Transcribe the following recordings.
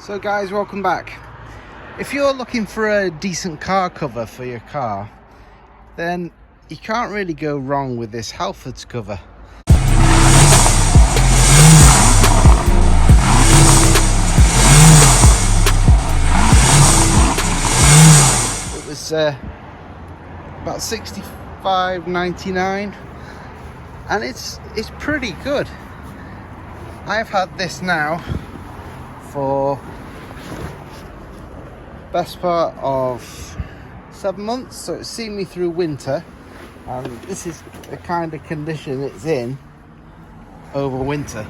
So guys, welcome back. If you're looking for a decent car cover for your car, then you can't really go wrong with this Halfords cover. It was about $65.99 and it's pretty good. I've had this now for best part of 7 months, so it's seen me through winter, and this is the kind of condition it's in over winter.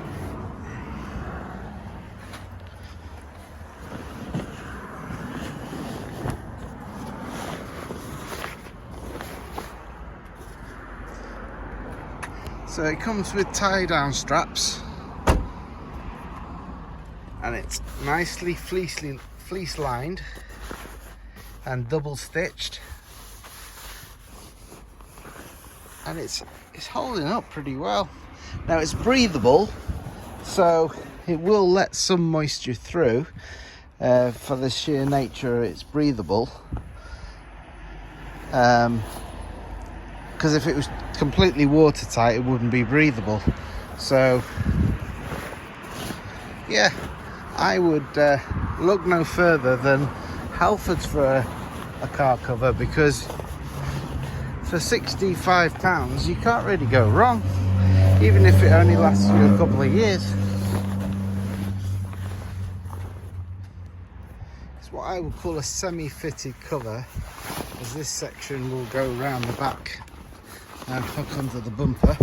So it comes with tie down straps and it's nicely fleece lined and double stitched, and it's holding up pretty well. Now it's breathable, so it will let some moisture through. For the sheer nature it's breathable, because if it was completely watertight it wouldn't be breathable. So yeah, I would look no further than Halfords for a car cover, because for £65 you can't really go wrong, even if it only lasts you a couple of years. It's what I would call a semi-fitted cover, as this section will go around the back and hook onto the bumper.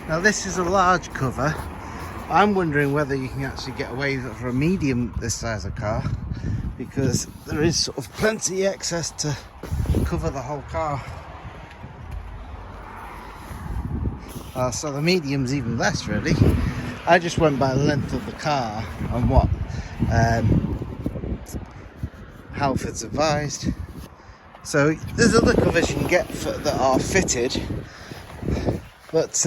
Now this is a large cover. I'm wondering whether you can actually get away with it for a medium this size of car, because there is sort of plenty excess to cover the whole car. So the medium's even less really. I just went by the length of the car and what Halfords advised. So there's other covers you can get that are fitted, but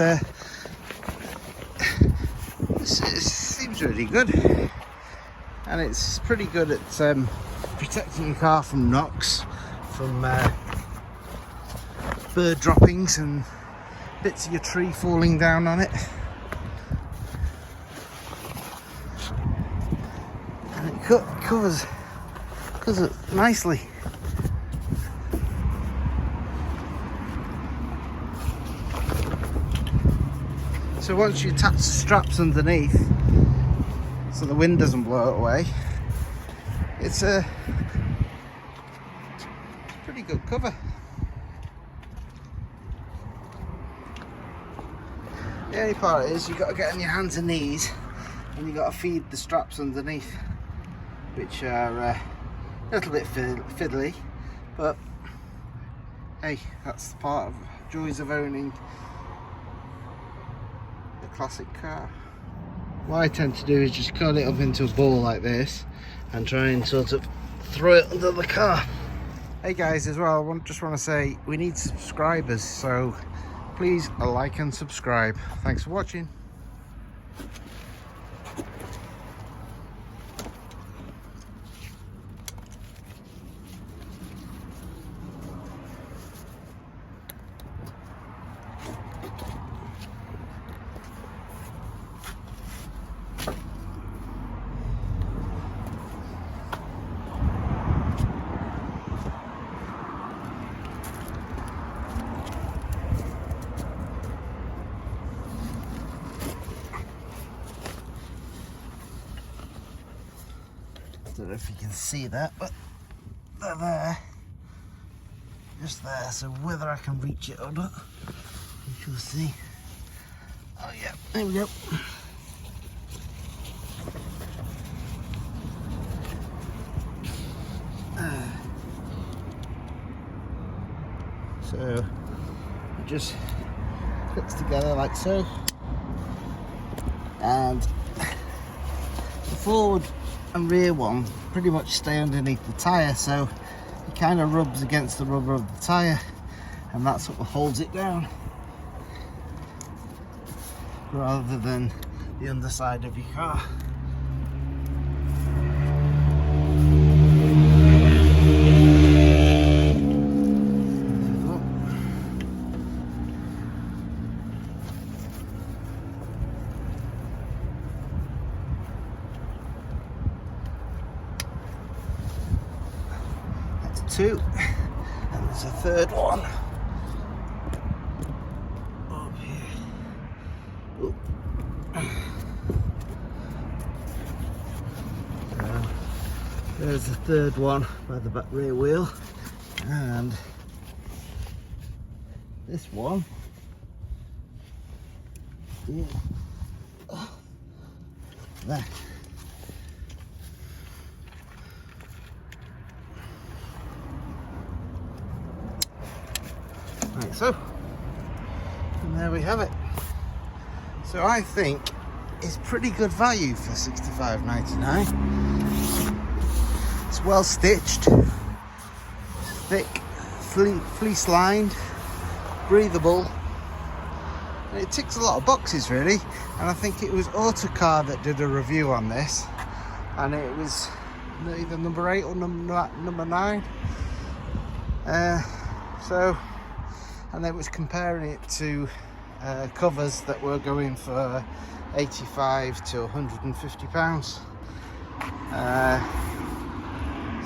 it seems really good, and it's pretty good at protecting your car from knocks, from bird droppings and bits of your tree falling down on it. And it covers it nicely. So once you attach the straps underneath so the wind doesn't blow it away, it's a pretty good cover. The only part is you've got to get on your hands and knees and you've got to feed the straps underneath, which are a little bit fiddly, but hey, that's the part of joys of owning a classic car. What I tend to do is just cut it up into a ball like this and try and sort of throw it under the car. Hey guys, as well, I just want to say we need subscribers, so please like and subscribe. Thanks for watching. Don't know if you can see that, but they're there, just there. So whether I can reach it or not, we shall see. Oh yeah, there we go. So it just fits together like so, and the forward and rear one pretty much stay underneath the tyre, so it kind of rubs against the rubber of the tyre and that's what holds it down. rather than the underside of your car. That's two, and there's a third one up here. Ooh. So there's the third one by the back rear wheel, and this one is there. Like so, and there we have it. So I think it's pretty good value for $65.99. It's well stitched, thick, fleece lined, breathable, and it ticks a lot of boxes really. And I think it was Autocar that did a review on this, and it was either number 8 or number 9. And it was comparing it to covers that were going for £85 to £150.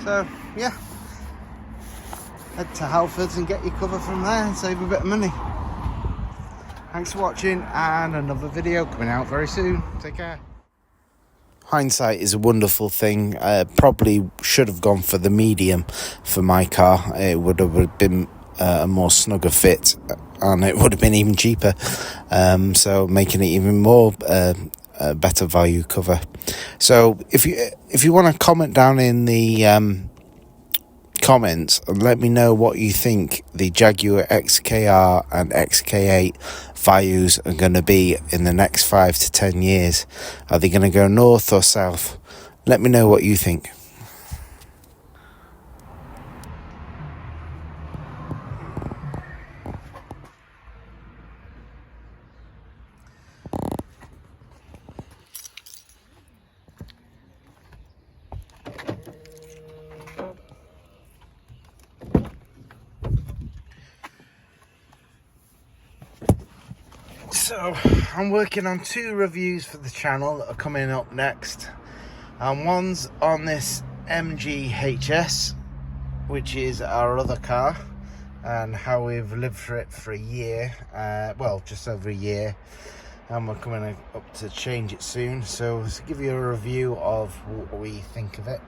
So yeah, head to Halfords and get your cover from there and save a bit of money. Thanks for watching, and another video coming out very soon. Take care. Hindsight is a wonderful thing. Probably should have gone for the medium for my car. It would have been a more snugger fit, and it would have been even cheaper, so making it even more a better value cover. So if you want to comment down in the comments and let me know what you think the Jaguar XKR and XK8 values are going to be in the next 5 to 10 years. Are they going to go north or south? Let me know what you think. So I'm working on 2 reviews for the channel that are coming up next, and one's on this MG HS, which is our other car, and how we've lived for it for a year, well, just over a year, and we're coming up to change it soon. So to give you a review of what we think of it,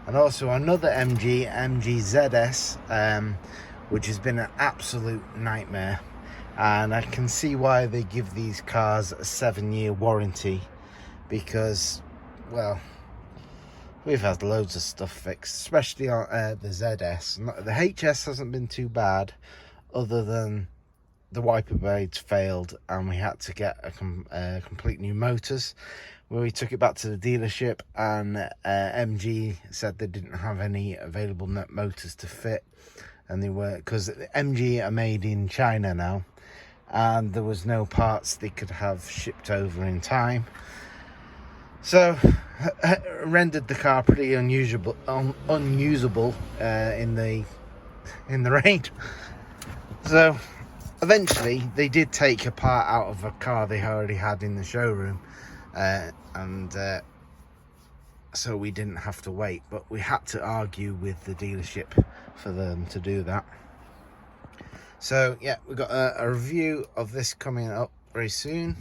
and also another MG ZS, which has been an absolute nightmare. And I can see why they give these cars a 7-year warranty, because, well, we've had loads of stuff fixed, especially on the ZS. The HS hasn't been too bad, other than the wiper blades failed and we had to get a complete new motors. When we took it back to the dealership, and MG said they didn't have any available motors to fit, and they were, because MG are made in China now, and there was no parts they could have shipped over in time, so rendered the car pretty unusable in the rain. So eventually they did take a part out of a car they already had in the showroom, and so we didn't have to wait, but we had to argue with the dealership for them to do that. So yeah, we've got a review of this coming up very soon,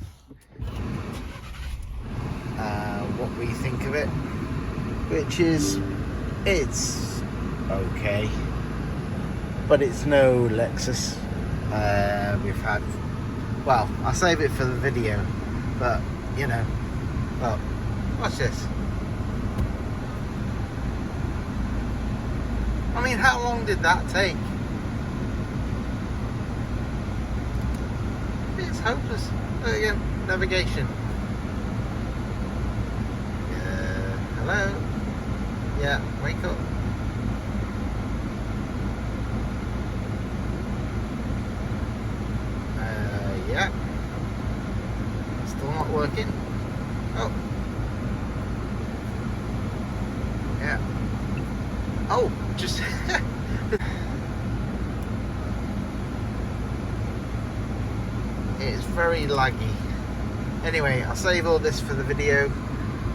what we think of it, which is, it's okay, but it's no Lexus. We've had, well, I'll save it for the video, but you know, well, watch this. I mean, how long did that take? It's hopeless. Again, navigation. Hello? Yeah, wake up. Yeah. Still not working. Oh. Yeah. Oh, just... It's very laggy. Anyway, I'll save all this for the video,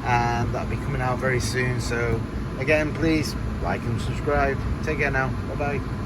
and that'll be coming out very soon. So again, please like and subscribe. Take care now. Bye bye.